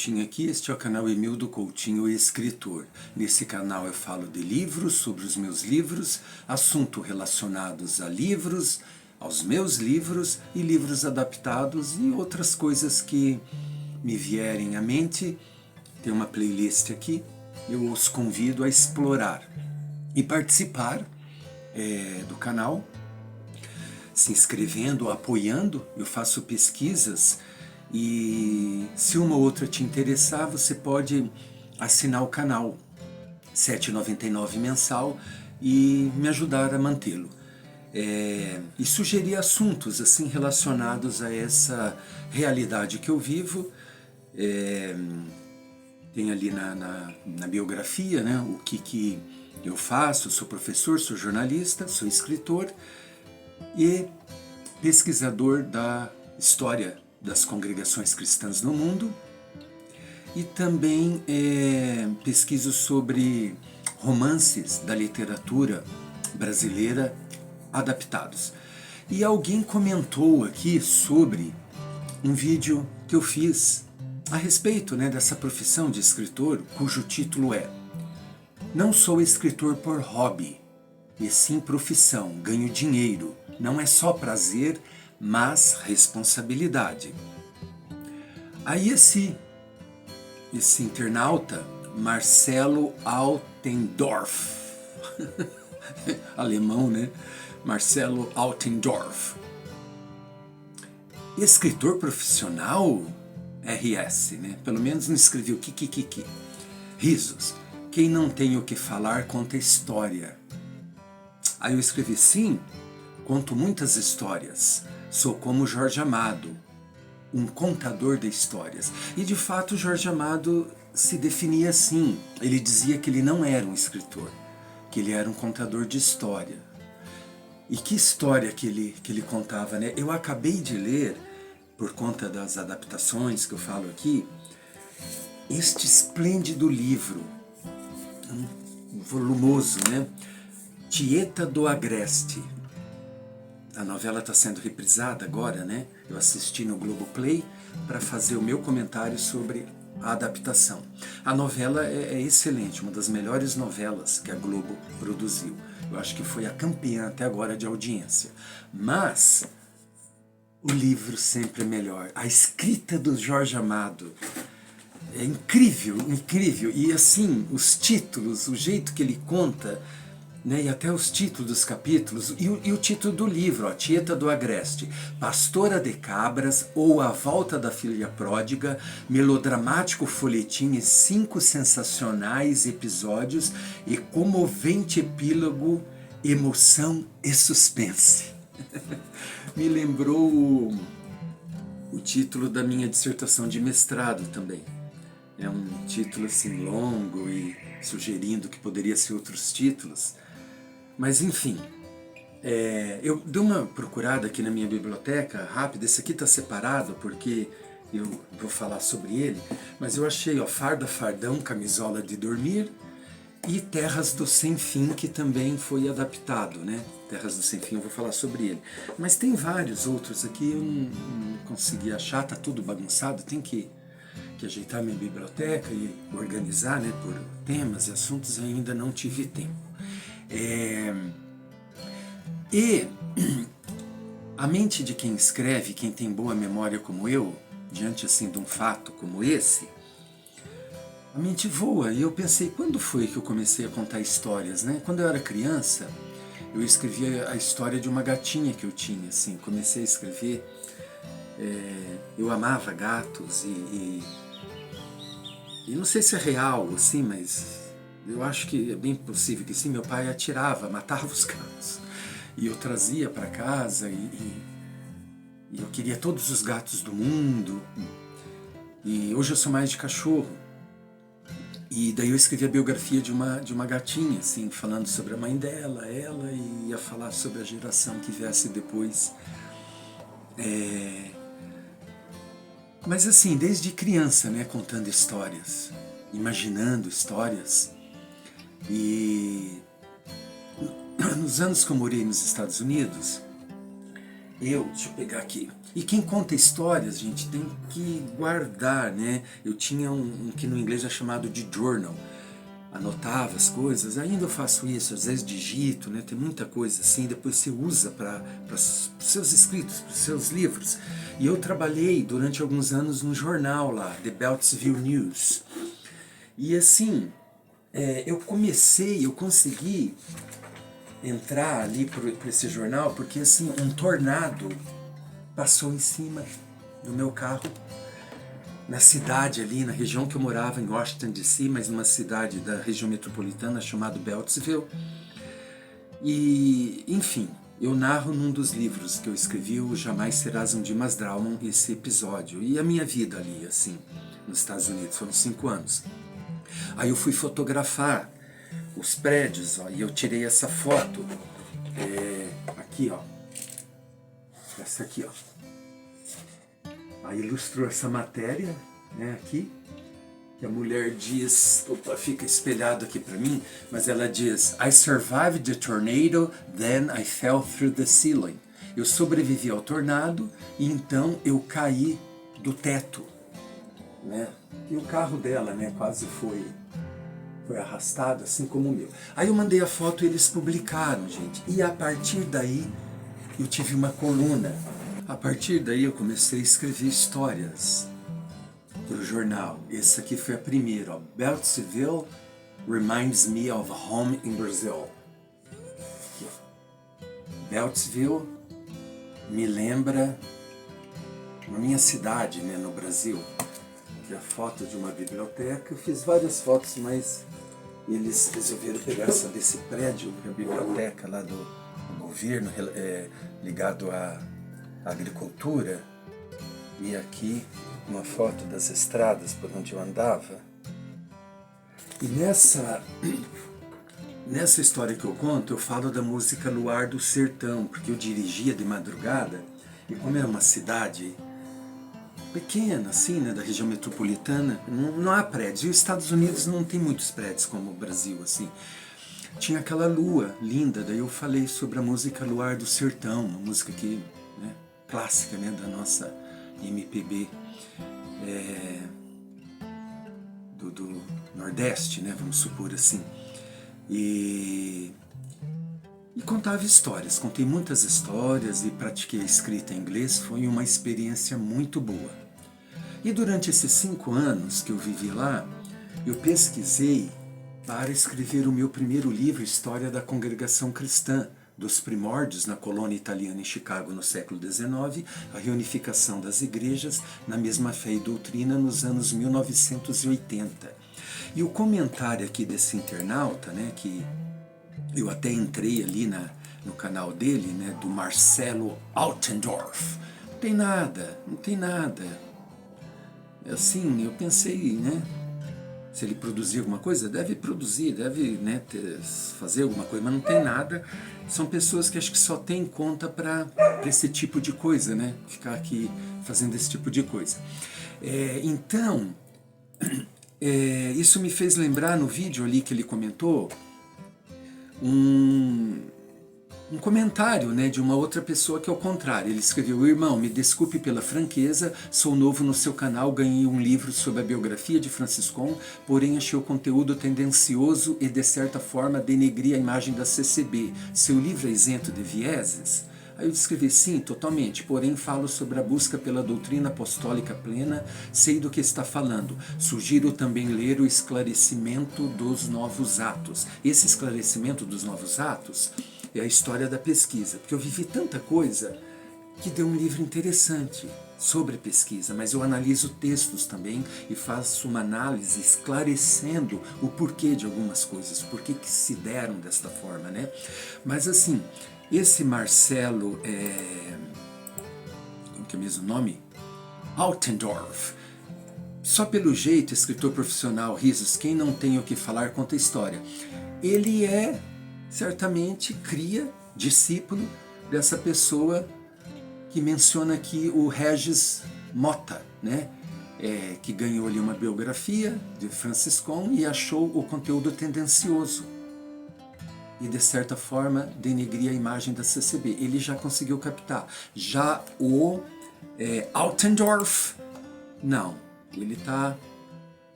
Coutinho aqui, este é o canal Emildo Coutinho, escritor. Nesse canal eu falo de livros, sobre os meus livros, assuntos relacionados a livros, aos meus livros e livros adaptados e outras coisas que me vierem à mente. Tem uma playlist aqui, eu os convido a explorar e participar do canal, se inscrevendo, apoiando. Eu faço pesquisas e se uma ou outra te interessar, você pode assinar o canal, R$ 7,99 mensal, e me ajudar a mantê-lo. E sugerir assuntos assim relacionados a essa realidade que eu vivo. Tem ali na biografia, né, o que eu faço. Sou professor, sou jornalista, sou escritor e pesquisador da história das congregações cristãs no mundo, e também pesquiso sobre romances da literatura brasileira adaptados. E alguém comentou aqui sobre um vídeo que eu fiz a respeito, né, dessa profissão de escritor, cujo título é "Não sou escritor por hobby, e sim profissão, ganho dinheiro, não é só prazer, mas responsabilidade". Aí esse internauta, Marcelo Altendorf, alemão, né? Marcelo Altendorf, escritor profissional, RS, né? Pelo menos não escreveu kikikiki. Risos. Quem não tem o que falar conta história. Aí eu escrevi: sim, conto muitas histórias. Sou como Jorge Amado, um contador de histórias. E de fato Jorge Amado se definia assim. Ele dizia que ele não era um escritor, que ele era um contador de história. E que história que ele contava, né? Eu acabei de ler, por conta das adaptações que eu falo aqui, este esplêndido livro, volumoso, né? Tieta do Agreste. A novela está sendo reprisada agora, né? Eu assisti no Globoplay para fazer o meu comentário sobre a adaptação. A novela é excelente, uma das melhores novelas que a Globo produziu. Eu acho que foi a campeã até agora de audiência. Mas o livro sempre é melhor. A escrita do Jorge Amado é incrível, incrível. E assim, os títulos, o jeito que ele conta, né, e até os títulos dos capítulos, e o título do livro, ó, Tieta do Agreste, Pastora de Cabras ou A Volta da Filha Pródiga, melodramático folhetim em 5 sensacionais episódios e comovente epílogo, emoção e suspense. Me lembrou o título da minha dissertação de mestrado também. É um título assim longo e sugerindo que poderia ser outros títulos. Mas enfim, eu dei uma procurada aqui na minha biblioteca, rápida. Esse aqui está separado porque eu vou falar sobre ele, mas eu achei, ó, Farda Fardão, Camisola de Dormir, e Terras do Sem Fim, que também foi adaptado, né? Terras do Sem Fim, eu vou falar sobre ele. Mas tem vários outros aqui, eu não consegui achar, tá tudo bagunçado, tem que ajeitar minha biblioteca e organizar, né, por temas e assuntos, e ainda não tive tempo. E a mente de quem escreve, quem tem boa memória como eu, diante assim de um fato como esse, a mente voa. E eu pensei, quando foi que eu comecei a contar histórias, né? Quando eu era criança, eu escrevia a história de uma gatinha que eu tinha, assim, comecei a escrever. Eu amava gatos e não sei se é real, assim, mas eu acho que é bem possível que sim. Meu pai atirava, matava os gatos, e eu trazia para casa e eu queria todos os gatos do mundo. E hoje eu sou mais de cachorro. E daí eu escrevi a biografia de uma gatinha, assim, falando sobre a mãe dela, ela, e ia falar sobre a geração que viesse depois. Mas assim, desde criança, né, contando histórias, imaginando histórias. E nos anos que eu morei nos Estados Unidos, Deixa eu pegar aqui. E quem conta histórias, gente, tem que guardar, né? Eu tinha um que no inglês é chamado de journal. Anotava as coisas, ainda eu faço isso, às vezes digito, né? Tem muita coisa assim, depois você usa para os seus escritos, para os seus livros. E eu trabalhei durante alguns anos num jornal lá, The Beltsville News. E assim, eu consegui entrar ali para esse jornal porque assim, um tornado passou em cima do meu carro na cidade ali, na região que eu morava, em Washington DC, mas numa cidade da região metropolitana chamada Beltsville. E, enfim, eu narro num dos livros que eu escrevi, o Jamais Serás um Dimas Drauman, esse episódio. E a minha vida ali, assim, nos Estados Unidos, foram 5 anos. Aí eu fui fotografar os prédios, ó, e eu tirei essa foto, aqui, ó, essa aqui, ó. Aí ilustrou essa matéria, né, aqui, que a mulher diz, opa, fica espelhado aqui para mim, mas ela diz: I survived the tornado, then I fell through the ceiling. Eu sobrevivi ao tornado e então eu caí do teto, né? E o carro dela, né, quase foi arrastado, assim como o meu. Aí eu mandei a foto e eles publicaram, gente. E a partir daí eu tive uma coluna. A partir daí eu comecei a escrever histórias para o jornal. Esse aqui foi a primeira, ó. Beltsville reminds me of home in Brazil. Aqui, ó. Beltsville me lembra a minha cidade, né, no Brasil. Aqui a foto de uma biblioteca. Eu fiz várias fotos, mas eles resolveram pegar essa desse prédio, que é a biblioteca lá do governo, ligado à agricultura. E aqui uma foto das estradas por onde eu andava. E nessa história que eu conto, eu falo da música Luar do Sertão, porque eu dirigia de madrugada, e como era uma cidade pequena, assim, né, da região metropolitana, não há prédios. E os Estados Unidos não tem muitos prédios como o Brasil, assim. Tinha aquela lua linda, daí eu falei sobre a música Luar do Sertão, uma música que, né, clássica, né, da nossa MPB do Nordeste, né, vamos supor assim. E contava histórias, contei muitas histórias e pratiquei a escrita em inglês, foi uma experiência muito boa. E durante esses 5 anos que eu vivi lá, eu pesquisei para escrever o meu primeiro livro, História da Congregação Cristã, dos primórdios na colônia italiana em Chicago no século XIX, a reunificação das igrejas na mesma fé e doutrina nos anos 1980. E o comentário aqui desse internauta, né, que eu até entrei ali no canal dele, né, do Marcelo Altendorf, não tem nada. Assim, eu pensei, né, se ele produzir alguma coisa, deve produzir, deve, né, fazer alguma coisa, mas não tem nada. São pessoas que acho que só têm conta para esse tipo de coisa, né, ficar aqui fazendo esse tipo de coisa. Então, isso me fez lembrar no vídeo ali que ele comentou, um comentário, né, de uma outra pessoa que é o contrário. Ele escreveu: irmão, me desculpe pela franqueza, sou novo no seu canal, ganhei um livro sobre a biografia de Franciscon, porém achei o conteúdo tendencioso e de certa forma denegri a imagem da CCB. Seu livro é isento de vieses? Aí eu escrevi: sim, totalmente, porém falo sobre a busca pela doutrina apostólica plena, sei do que está falando. Sugiro também ler o esclarecimento dos novos atos. Esse esclarecimento dos novos atos é a história da pesquisa, porque eu vivi tanta coisa que deu um livro interessante sobre pesquisa, mas eu analiso textos também e faço uma análise esclarecendo o porquê de algumas coisas, por que se deram desta forma, né? Mas assim, esse Marcelo, como que é mesmo o nome? Altendorf. Só pelo jeito, escritor profissional, risos, quem não tem o que falar conta história. Ele é certamente cria, discípulo dessa pessoa que menciona aqui o Regis Mota, né? Que ganhou ali uma biografia de Franciscon e achou o conteúdo tendencioso. e, de certa forma, denegrir a imagem da CCB. Ele já conseguiu captar. Já o Altendorf, não. Ele está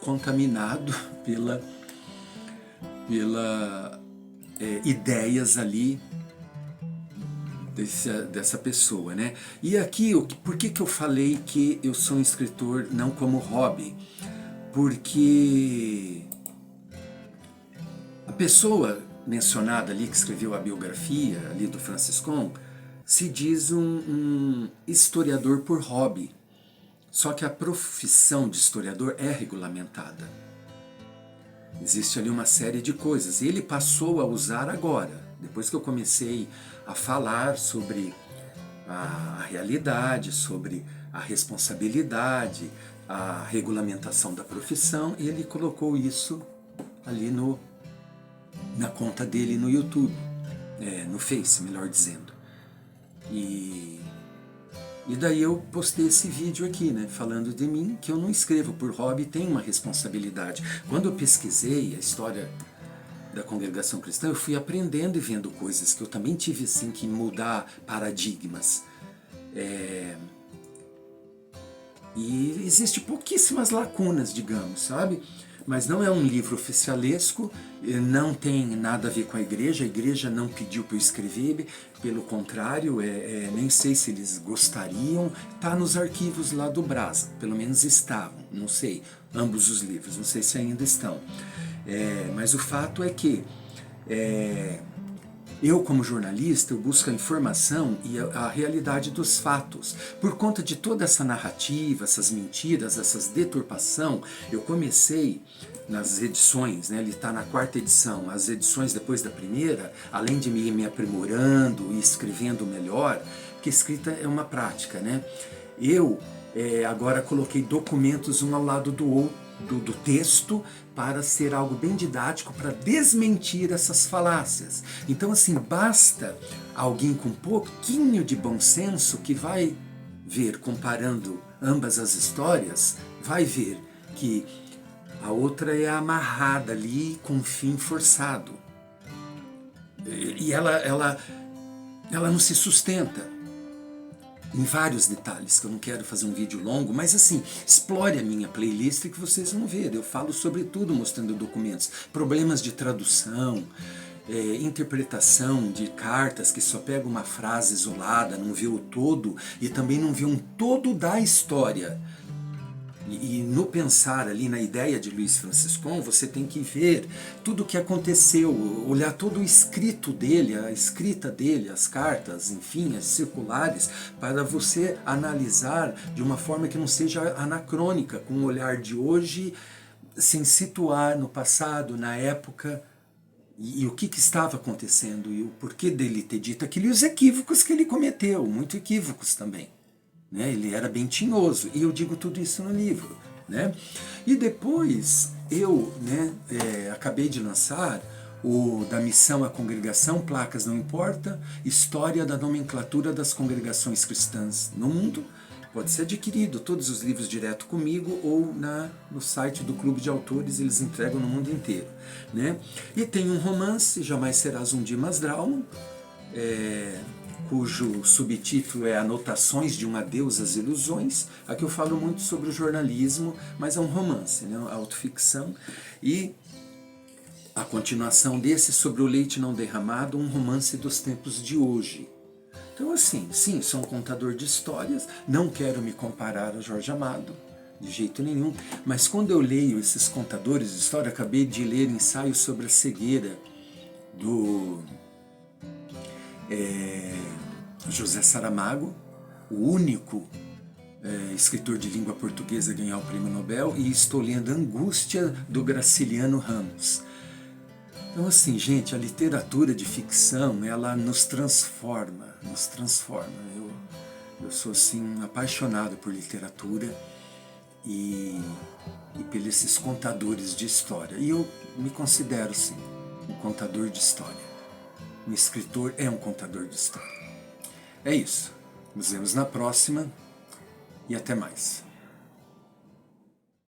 contaminado pela ideias ali dessa pessoa, né? E aqui, por que eu falei que eu sou um escritor não como hobby? Porque a pessoa mencionada ali, que escreveu a biografia ali do Franciscon, se diz um historiador por hobby. Só que a profissão de historiador é regulamentada. Existe ali uma série de coisas. E ele passou a usar agora, depois que eu comecei a falar sobre a realidade, sobre a responsabilidade, a regulamentação da profissão, ele colocou isso ali na conta dele no YouTube, no Face, melhor dizendo. E daí eu postei esse vídeo aqui, né, falando de mim, que eu não escrevo por hobby, tenho uma responsabilidade. Quando eu pesquisei a história da congregação cristã, eu fui aprendendo e vendo coisas que eu também tive assim que mudar paradigmas. E existe pouquíssimas lacunas, digamos, sabe? Mas não é um livro oficialesco, não tem nada a ver com a igreja não pediu para eu escrever, pelo contrário, nem sei se eles gostariam, está nos arquivos lá do Brasa, pelo menos estavam, não sei, ambos os livros, não sei se ainda estão. Mas o fato é que eu, como jornalista, eu busco a informação e a realidade dos fatos. Por conta de toda essa narrativa, essas mentiras, essas deturpação, eu comecei nas edições, né, ele está na 4ª edição, as edições depois da primeira, além de me aprimorando e escrevendo melhor, porque escrita é uma prática, né? Eu agora coloquei documentos um ao lado do outro, do texto, para ser algo bem didático, para desmentir essas falácias. Então, assim, basta alguém com um pouquinho de bom senso que vai ver, comparando ambas as histórias, vai ver que a outra é amarrada ali com um fim forçado. E ela não se sustenta. Em vários detalhes, que eu não quero fazer um vídeo longo, mas assim, explore a minha playlist que vocês vão ver. Eu falo sobre tudo mostrando documentos, problemas de tradução, interpretação de cartas que só pega uma frase isolada, não vê o todo e também não vê um todo da história. E no pensar ali na ideia de Luiz Franciscon, você tem que ver tudo o que aconteceu, olhar todo o escrito dele, a escrita dele, as cartas, enfim, as circulares, para você analisar de uma forma que não seja anacrônica, com o olhar de hoje, sem situar no passado, na época, e o que estava acontecendo, e o porquê dele ter dito aquilo, e os equívocos que ele cometeu, muito equívocos também. Ele era bem tinhoso, e eu digo tudo isso no livro, né? E depois eu acabei de lançar o da missão à congregação, placas não importa, história da nomenclatura das congregações cristãs no mundo. Pode ser adquirido, todos os livros direto comigo ou no site do Clube de Autores, eles entregam no mundo inteiro, né? E tem um romance, Jamais Serás um Dimas Drauman, cujo subtítulo é Anotações de um Adeus às Ilusões. Aqui eu falo muito sobre o jornalismo, mas é um romance, né? Autoficção. E a continuação desse, sobre o leite não derramado, um romance dos tempos de hoje. Então assim, sim, sou um contador de histórias, não quero me comparar a Jorge Amado, de jeito nenhum, mas quando eu leio esses contadores de história, acabei de ler ensaios sobre a cegueira do José Saramago, o único escritor de língua portuguesa a ganhar o prêmio Nobel, e estou lendo Angústia, do Graciliano Ramos. Então assim, gente, a literatura de ficção, ela nos transforma, Eu sou assim apaixonado por literatura e pelos esses contadores de história. E eu me considero sim um contador de história. Um escritor é um contador de história. É isso. Nos vemos na próxima e até mais.